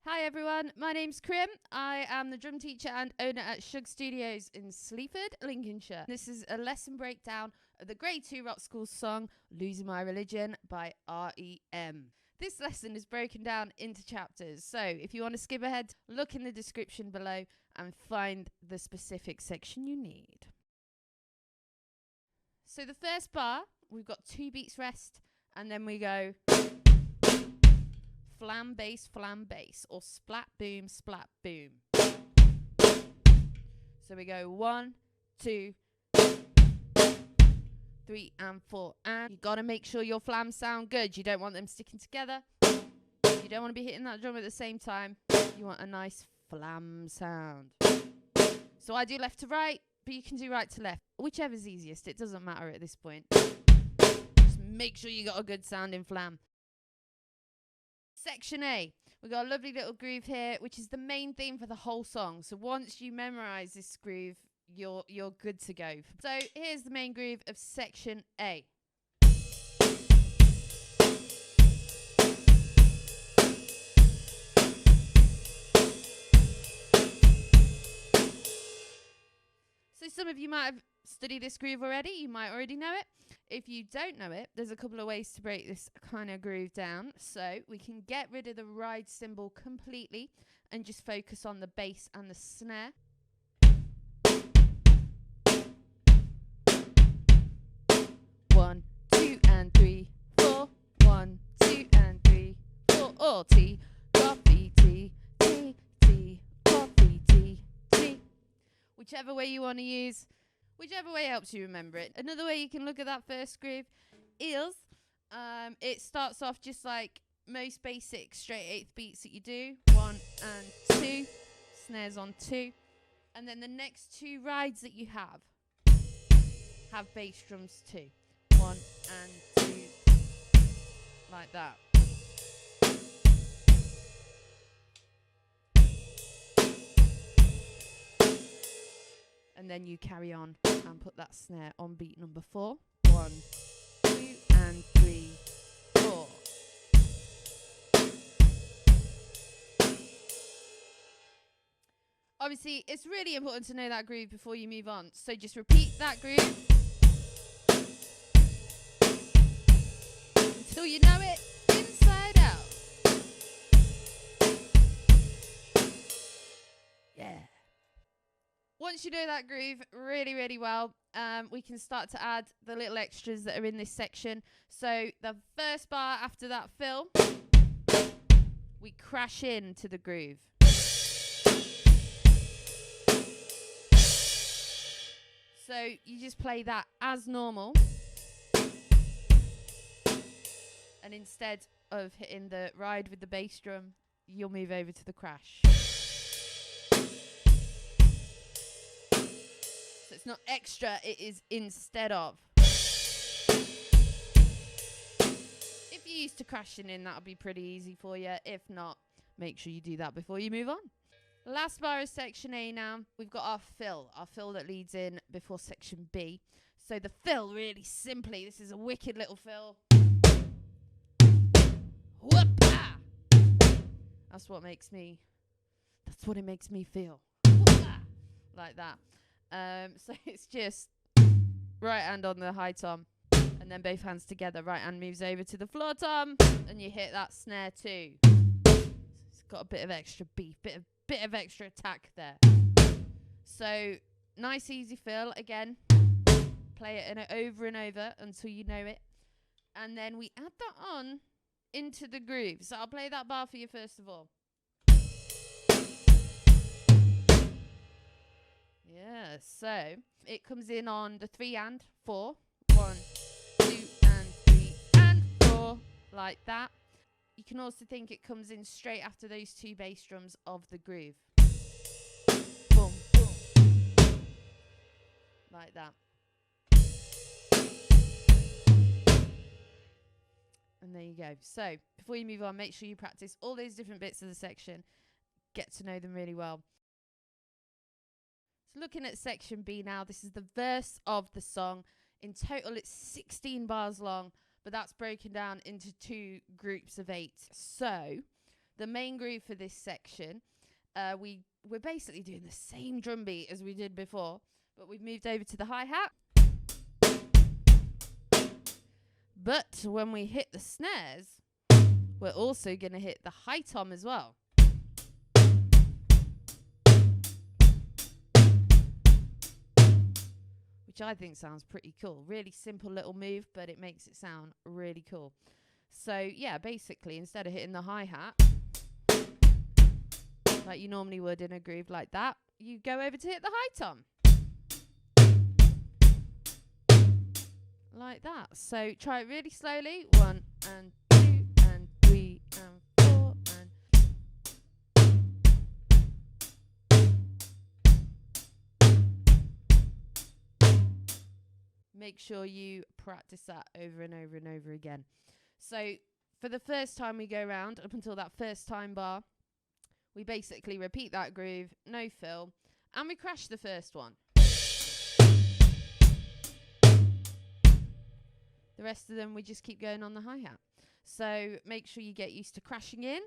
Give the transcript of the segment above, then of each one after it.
Hi everyone, my name's Krim. I am the drum teacher and owner at Shug Studios in Sleaford, Lincolnshire. This is a lesson breakdown of the Grade 2 Rockschool song Losing My Religion by r.e.m. This lesson is broken down into chapters, so if you want to skip ahead, look in the description below and find the specific section you need. So the first bar, we've got 2 beats rest, and then we go flam bass, or splat boom, boom. So we go 1, 2, 3 and 4, and you gotta make sure your flams sound good. You don't want them sticking together. You don't want to be hitting that drum at the same time. You want a nice flam sound. So I do left to right, but you can do right to left, whichever's easiest. It doesn't matter at this point. Just make sure you got a good sounding flam. Section A, we've got a lovely little groove here, which is the main theme for the whole song. So once you memorize this groove, you're good to go. So here's the main groove of section A. So some of you might have studied this groove already. You might already know it. If you don't know it, there's a couple of ways to break this kind of groove down. So we can get rid of the ride cymbal completely and just focus on the bass and the snare. One, 2 and 3, 4. 1, 2 and 3, 4. Or T, coffee, T, T, T, coffee, T, T. Whichever way you want to use. Whichever way helps you remember it. Another way you can look at that first groove is it starts off just like most basic straight 8th beats that you do. 1 and 2. Snares on 2. And then the next 2 rides that you have bass drums too. 1 and 2. Like that. And then you carry on and put that snare on beat number 4. 1, 2 and 3, 4. Obviously, it's really important to know that groove before you move on. So just repeat that groove until you know it inside out. Yeah. Once you know that groove really, really well, we can start to add the little extras that are in this section. So the first bar after that fill, we crash into the groove. So you just play that as normal. And instead of hitting the ride with the bass drum, you'll move over to the crash. So it's not extra, it is instead of. If you're used to crashing in, that'll be pretty easy for you. If not, make sure you do that before you move on. Last bar is section A now. We've got our fill that leads in before section B. So the fill, really simply, this is a wicked little fill. Whoop-ah! That's what it makes me feel. Whoop-ah! Like that. So it's just right hand on the high tom and then both hands together. Right hand moves over to the floor tom and you hit that snare too. It's got a bit of extra beef, bit of extra attack there. So nice easy fill again. Play it over and over until you know it. And then we add that on into the groove. So I'll play that bar for you first of all. Yeah, so it comes in on the 3 and 4. 1, 2 and 3 and 4. Like that. You can also think it comes in straight after those 2 bass drums of the groove. Boom, boom. Like that. And there you go. So before you move on, make sure you practice all those different bits of the section. Get to know them really well. So looking at section B now, this is the verse of the song. In total, it's 16 bars long, but that's broken down into 2 groups of 8. So the main groove for this section, we're basically doing the same drum beat as we did before, but we've moved over to the hi-hat. But when we hit the snares, we're also going to hit the high tom as well. Which I think sounds pretty cool. Really simple little move, but it makes it sound really cool. So yeah, basically, instead of hitting the hi-hat like you normally would in a groove like that, you go over to hit the high tom. Like that. So try it really slowly. 1 and 2 and 3 and 4 and... Make sure you practice that over and over and over again. So for the first time we go round, up until that first time bar, we basically repeat that groove, no fill, and we crash the first one. The rest of them we just keep going on the hi-hat. So make sure you get used to crashing in.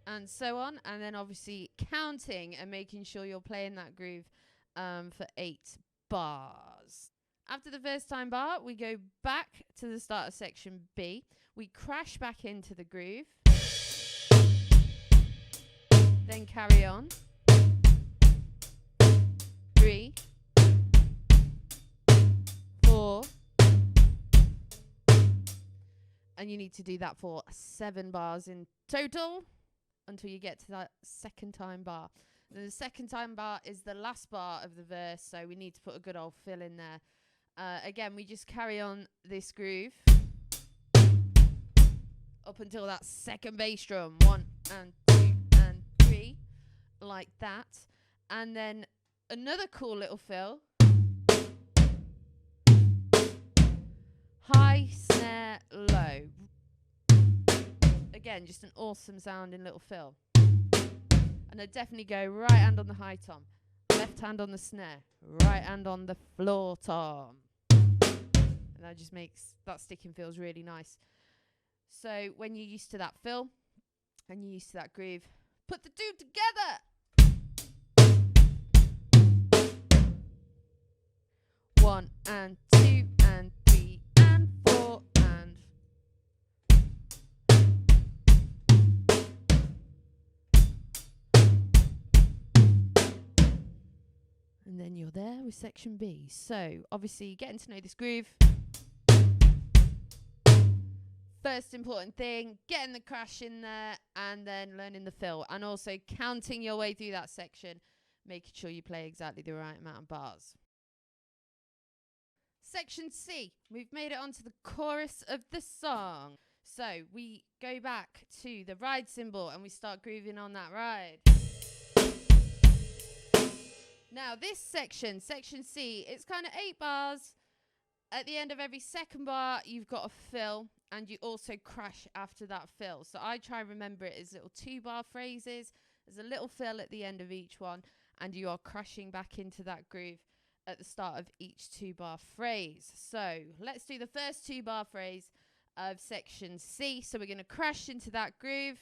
And so on. And then obviously counting and making sure you're playing that groove for 8 bars. After the first time bar, we go back to the start of section B. We crash back into the groove. Then carry on. 3, 4, and you need to do that for 7 bars in total until you get to that second time bar. The second time bar is the last bar of the verse, so we need to put a good old fill in there. Again, we just carry on this groove up until that second bass drum. 1 and 2 and 3, like that. And then another cool little fill. High, snare, low. Again, just an awesome sounding little fill. And I definitely go right hand on the high tom, left hand on the snare, right hand on the floor tom. And that just makes that sticking feels really nice. So when you're used to that fill and you're used to that groove, put the 2 together. 1 and 2 and 3 and 4 and... And then you're there with section B. So obviously getting to know this groove. First important thing, getting the crash in there and then learning the fill. And also counting your way through that section, making sure you play exactly the right amount of bars. Section C, we've made it onto the chorus of the song. So we go back to the ride cymbal and we start grooving on that ride. Now this section, section C, it's kind of 8 bars. At the end of every second bar, you've got a fill and you also crash after that fill. So I try and remember it as little 2-bar phrases. There's a little fill at the end of each one and you are crashing back into that groove at the start of each 2-bar phrase. So let's do the first 2-bar phrase of section C. So we're going to crash into that groove.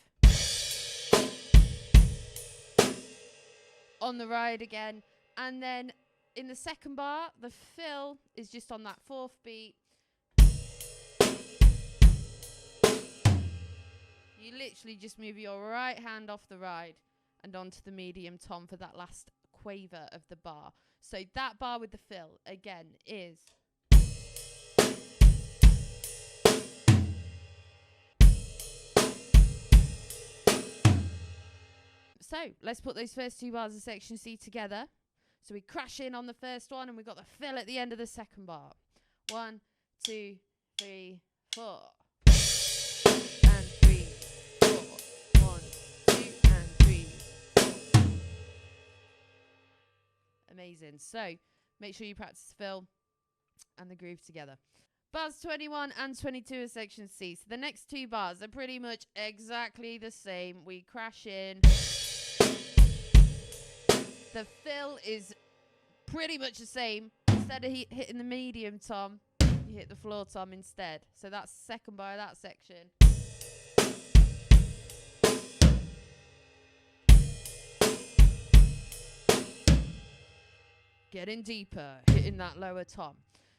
On the ride again. And then in the second bar, the fill is just on that 4th beat. You literally just move your right hand off the ride and onto the medium tom for that last quaver of the bar. So that bar with the fill, again, is... So let's put those first 2 bars of section C together. So we crash in on the first one and we've got the fill at the end of the second bar. 1, 2, 3, 4. And 3, 4. 1, 2, and 3, 4. Amazing. So make sure you practice the fill and the groove together. Bars 21 and 22 of section C. So the next 2 bars are pretty much exactly the same. We crash in. The fill is pretty much the same, except instead of hitting the medium tom, you hit the floor tom instead. So that's the second bar of that section. Getting deeper, hitting that lower tom.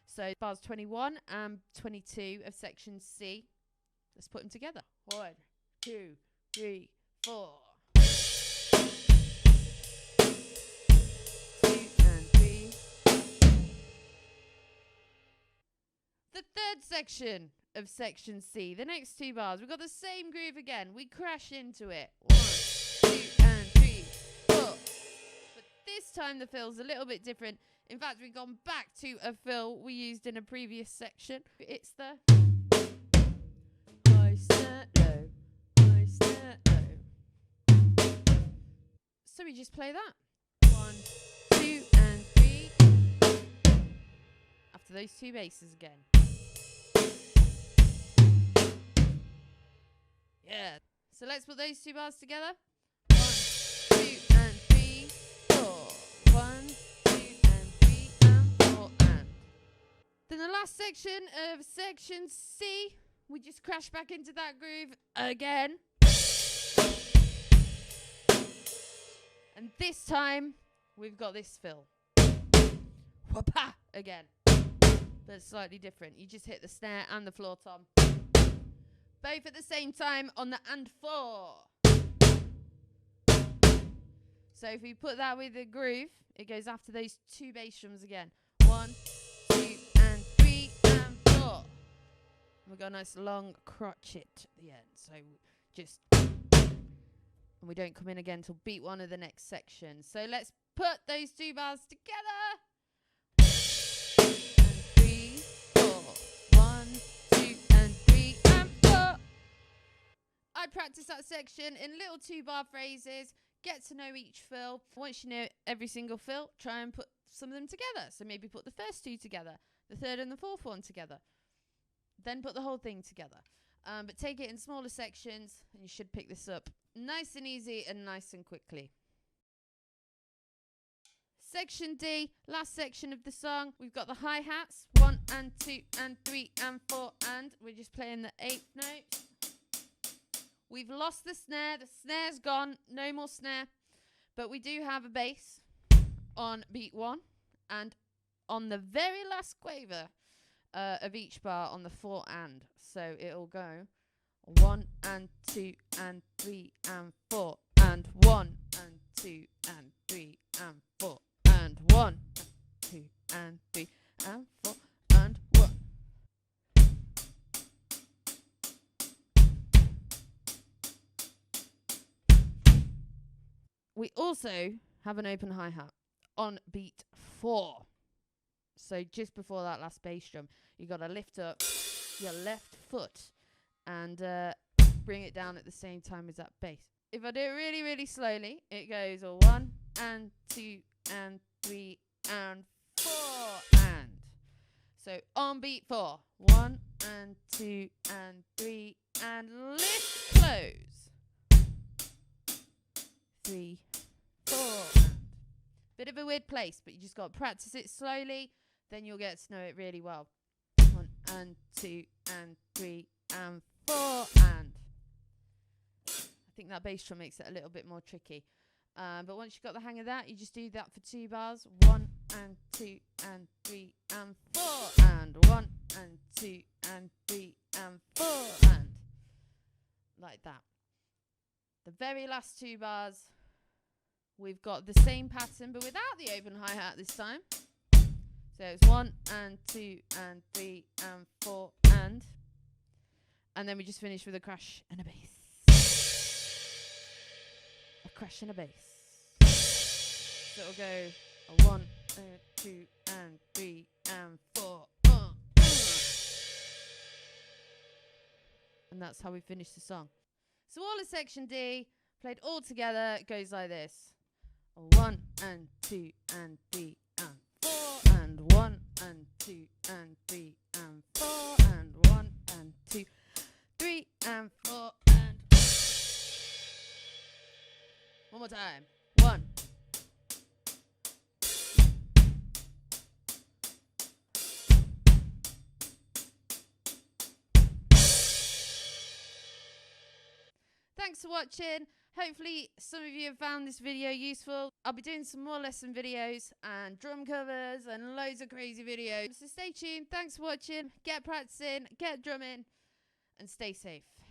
So bars 21 and 22 of section C. Let's put them together. 1, 2, 3, 4. 2 and 3. The third section of section C, the next 2 bars, we've got the same groove again. We crash into it. 1, 2 and 3, 4. But this time the fill's a little bit different. In fact, we've gone back to a fill we used in a previous section. It's the high, snare, low, high, snare, low. So we just play that. 1, 2 and 3. After those 2 basses again. Yeah. So let's put those 2 bars together. 1, 2 and 3, 4. 1, 2 and 3 and 4 and. Then the last section of section C, we just crash back into that groove again. And this time we've got this fill. Whoop-ha again. But it's slightly different. You just hit the snare and the floor tom. Both at the same time on the and 4. So if we put that with the groove, it goes after those 2 bass drums again. 1, 2 and 3 and 4. And we've got a nice long crotchet at the end. So just, and we don't come in again till beat 1 of the next section. So let's put those 2 bars together. 3, 4. 1, 2 and 3 and 4. I'd practice that section in little 2-bar phrases. Get to know each fill. Once you know every single fill, try and put some of them together. So maybe put the first 2 together, the third and the fourth one together. Then put the whole thing together. But take it in smaller sections and you should pick this up nice and easy and nice and quickly. Section D, last section of the song. We've got the hi-hats. 1 and 2 and 3 and 4 and. We're just playing the 8th note. We've lost the snare. The snare's gone. No more snare. But we do have a bass on beat 1 and on the very last quaver of each bar on the 4 and. So it'll go 1 and 2 and 3 and 4 and 1 and 2 and 3 and 4 and 1 and 2 and 3 and 4 and 1. We also have an open hi-hat on beat 4. So just before that last bass drum, you got to lift up your left foot and bring it down at the same time as that bass. If I do it really, really slowly, it goes 1 and 2 and 3 and 4 and. So on beat 4, 1 and 2 and 3 and lift close. 3, 4 and. Bit of a weird place, but you just got to practice it slowly, then you'll get to know it really well. 1 and 2 and 3 and 4 and. I think that bass drum makes it a little bit more tricky. But once you've got the hang of that, you just do that for 2 bars. 1 and 2 and 3 and 4 and 1 and 2 and 3 and 4 and. Like that. The very last 2 bars, we've got the same pattern, but without the open hi-hat this time. So it's 1 and 2 and 3 and 4 and. And then we just finish with a crash and a bass. A crash and a bass. So it'll go 1 and 2 and 3 and 4. And that's how we finish the song. So all of section D, played all together, goes like this. 1 and 2 and 3 and 4 and 1 and 2 and 3 and 4 and 1 and 2, 3 and 4 and. One more time. 1, thanks for watching. Hopefully some of you have found this video useful. I'll be doing some more lesson videos and drum covers and loads of crazy videos. So stay tuned. Thanks for watching. Get practicing, get drumming, and stay safe.